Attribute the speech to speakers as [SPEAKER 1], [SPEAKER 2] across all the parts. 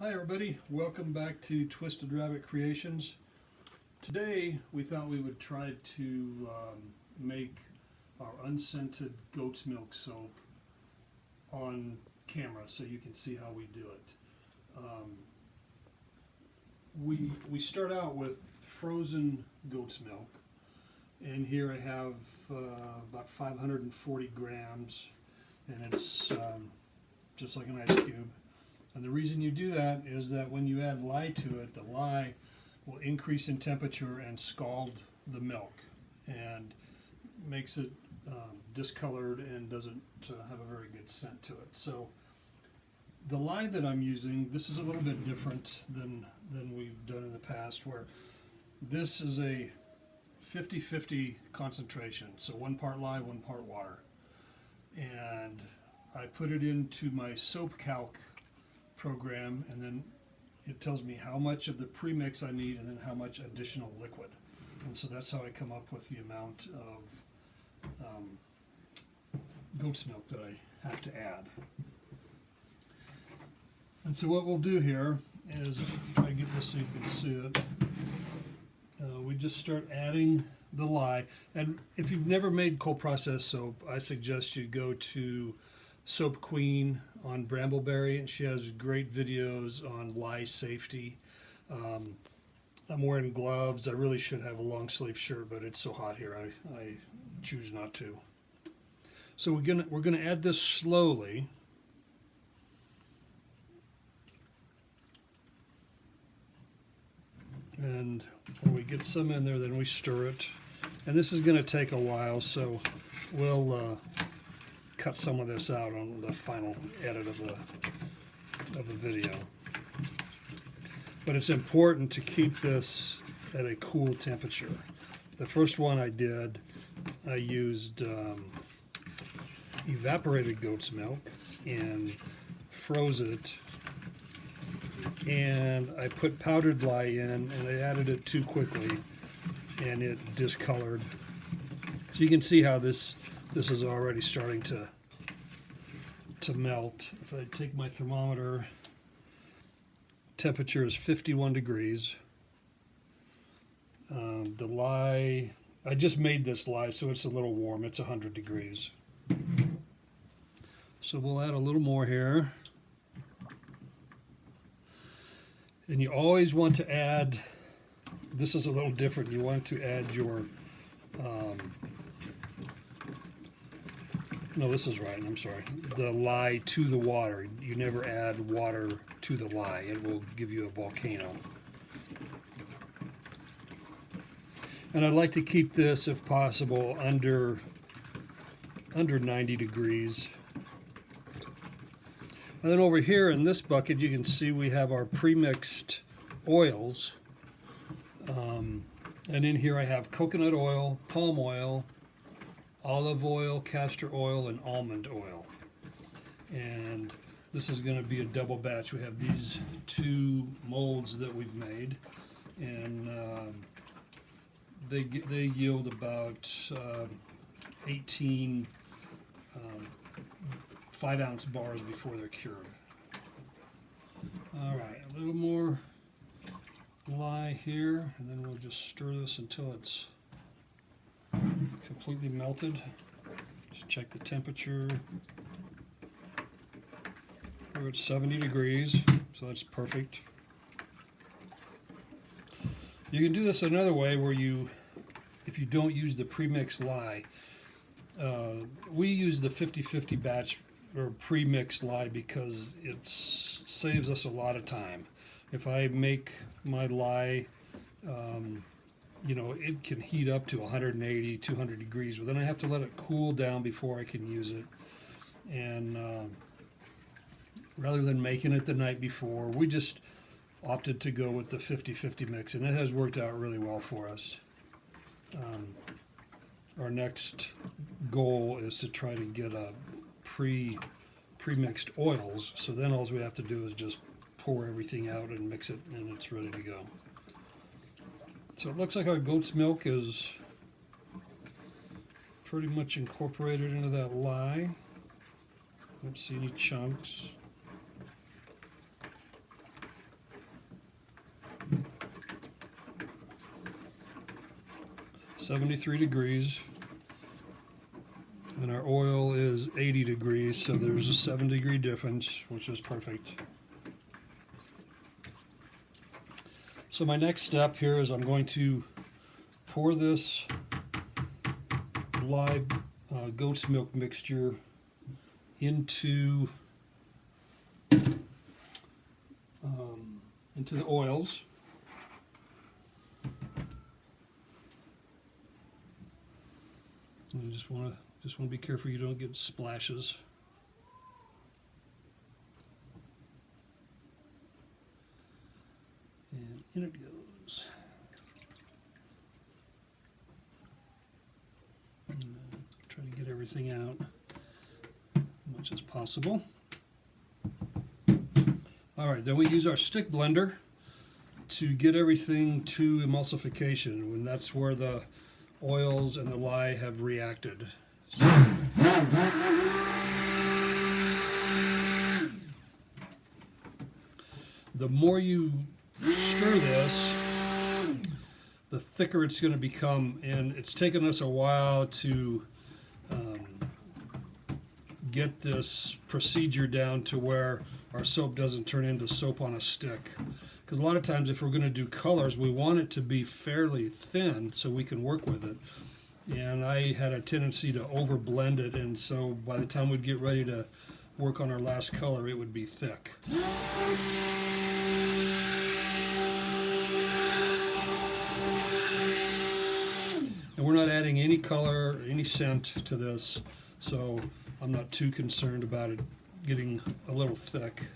[SPEAKER 1] Hi everybody, welcome back to Twisted Rabbit Creations. Today we thought we would try to make our unscented goat's milk soap on camera so you can see how we do it. We start out with frozen goat's milk, and here I have about 540 grams, and it's just like an ice cube. And the reason you do that is that when you add lye to it, the lye will increase in temperature and scald the milk and makes it discolored and doesn't have a very good scent to it. So the lye that I'm using, this is a little bit different than we've done in the past, where this is a 50-50 concentration. So 1 part lye, 1 part water. And I put it into my soap calc program, and then it tells me how much of the premix I need and then how much additional liquid. And so that's how I come up with the amount of goat's milk that I have to add. And so what we'll do here is, try to get this so you can see it, we just start adding the lye. And if you've never made cold process soap, I suggest you go to Soap Queen on Brambleberry, and she has great videos on lye safety. I'm wearing gloves. I really should have a long sleeve shirt, but it's so hot here I choose not to. So we're gonna add this slowly. And when we get some in there, then we stir it. And this is gonna take a while, so we'll cut some of this out on the final edit of the video. But it's important to keep this at a cool temperature. The first one I did, I used evaporated goat's milk and froze it, and I put powdered lye in, and I added it too quickly and it discolored. So you can see how this is already starting to melt. If I take my thermometer, temperature is 51 degrees. The lye, I just made this lye, so it's a little warm. It's 100 degrees. So we'll add a little more here. And you always want to add, this is a little different, you want to add your no, this is right, I'm sorry. The lye to the water. You never add water to the lye. It will give you a volcano. And I'd like to keep this, if possible, under 90 degrees. And then over here in this bucket, you can see we have our pre-mixed oils. And in here I have coconut oil, palm oil, olive oil, castor oil, and almond oil. And this is going to be a double batch. We have these 2 molds that we've made, and they yield about 18 5-ounce bars before they're cured. All right, a little more lye here, and then we'll just stir this until it's completely melted. Just check the temperature. We're at 70 degrees, so that's perfect. You can do this another way where if you don't use the pre-mixed lye, we use the 50-50 batch or pre-mixed lye because it saves us a lot of time. If I make my lye, it can heat up to 180, 200 degrees, but then I have to let it cool down before I can use it. And rather than making it the night before, we just opted to go with the 50-50 mix, and it has worked out really well for us. Our next goal is to try to get a pre-mixed oils, so then all we have to do is just pour everything out and mix it, and it's ready to go. So it looks like our goat's milk is pretty much incorporated into that lye. Don't see any chunks. 73 degrees. And our oil is 80 degrees, so there's a 7-degree difference, which is perfect. So my next step here is I'm going to pour this live goat's milk mixture into the oils. And you just want to be careful you don't get splashes. And in it goes. And, try to get everything out as much as possible. All right, then we use our stick blender to get everything to emulsification, and that's where the oils and the lye have reacted. So, the more you stir this, the thicker it's going to become, and it's taken us a while to get this procedure down to where our soap doesn't turn into soap on a stick. Because a lot of times if we're going to do colors, we want it to be fairly thin so we can work with it. And I had a tendency to over blend it, and so by the time we'd get ready to work on our last color, it would be thick. And we're not adding any color, any scent to this, so I'm not too concerned about it getting a little thick.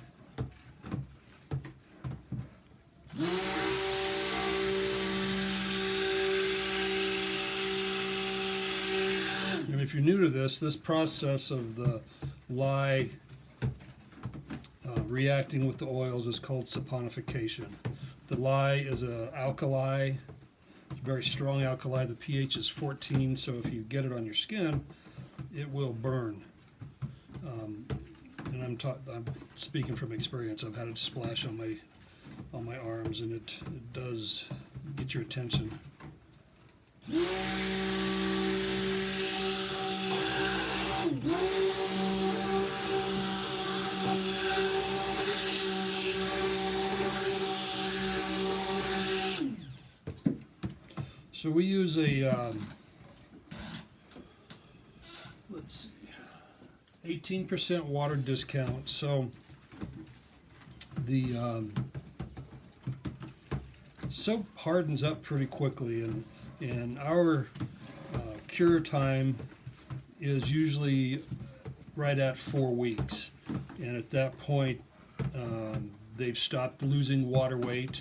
[SPEAKER 1] And if you're new to this process of the lye reacting with the oils is called saponification. The lye is an alkali. It's a very strong alkali. The pH is 14, so if you get it on your skin, it will burn. And I'm speaking from experience. I've had it splash on my arms, and it does get your attention. So we use a let's see, 18% water discount. So the soap hardens up pretty quickly, and our cure time is usually right at 4 weeks. And at that point, they've stopped losing water weight.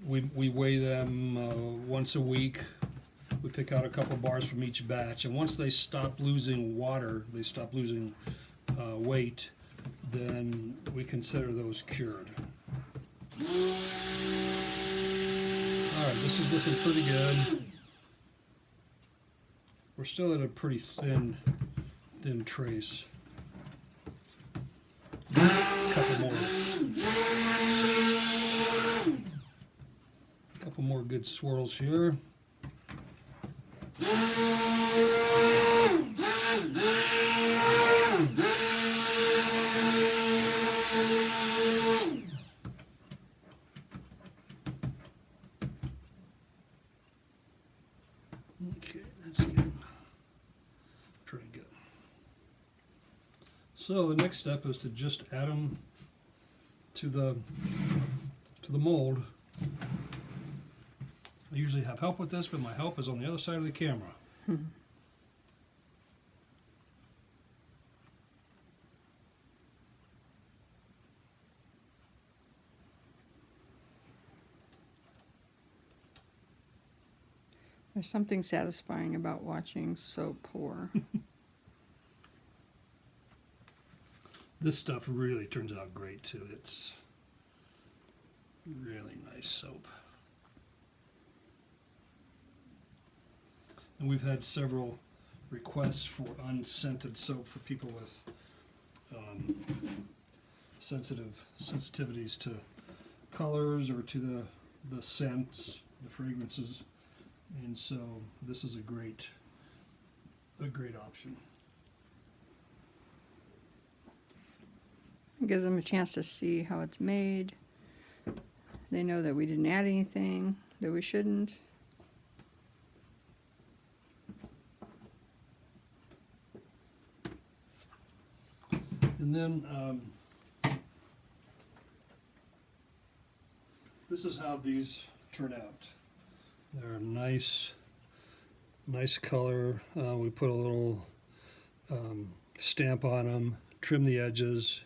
[SPEAKER 1] We weigh them once a week. We pick out a couple bars from each batch, and once they stop losing water, they stop losing weight, then we consider those cured. All right, this is looking pretty good. We're still at a pretty thin trace. Couple more good swirls here. Okay, that's good. Pretty good. So the next step is to just add them to the mold. I usually have help with this, but my help is on the other side of the camera.
[SPEAKER 2] There's something satisfying about watching soap pour.
[SPEAKER 1] This stuff really turns out great too. It's really nice soap. And we've had several requests for unscented soap for people with sensitivities to colors or to the scents, the fragrances. And so this is a great option.
[SPEAKER 2] It gives them a chance to see how it's made. They know that we didn't add anything that we shouldn't.
[SPEAKER 1] And then this is how these turn out. They're a nice color. We put a little stamp on them, trim the edges,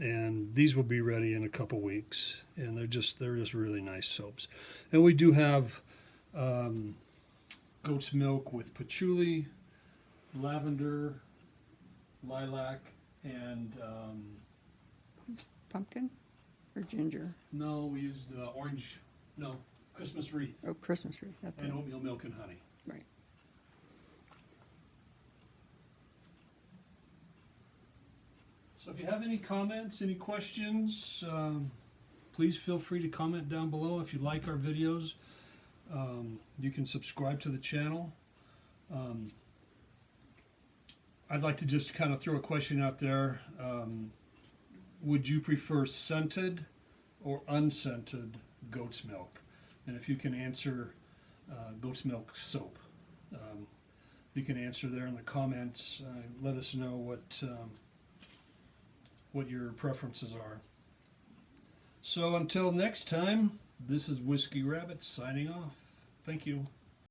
[SPEAKER 1] and these will be ready in a couple weeks. And they're just really nice soaps. And we do have goat's milk with patchouli, lavender, lilac, and
[SPEAKER 2] Pumpkin or ginger?
[SPEAKER 1] no, we used orange. No, Christmas wreath
[SPEAKER 2] Oh, Christmas wreath. That's it.
[SPEAKER 1] and oatmeal milk and honey.
[SPEAKER 2] Right.
[SPEAKER 1] So if you have any comments, any questions, please feel free to comment down below. If you like our videos, you can subscribe to the channel. I'd like to just kind of throw a question out there. Would you prefer scented or unscented goat's milk? And if you can answer goat's milk soap, you can answer there in the comments. Let us know what your preferences are. So until next time, this is Whiskey Rabbit signing off. Thank you.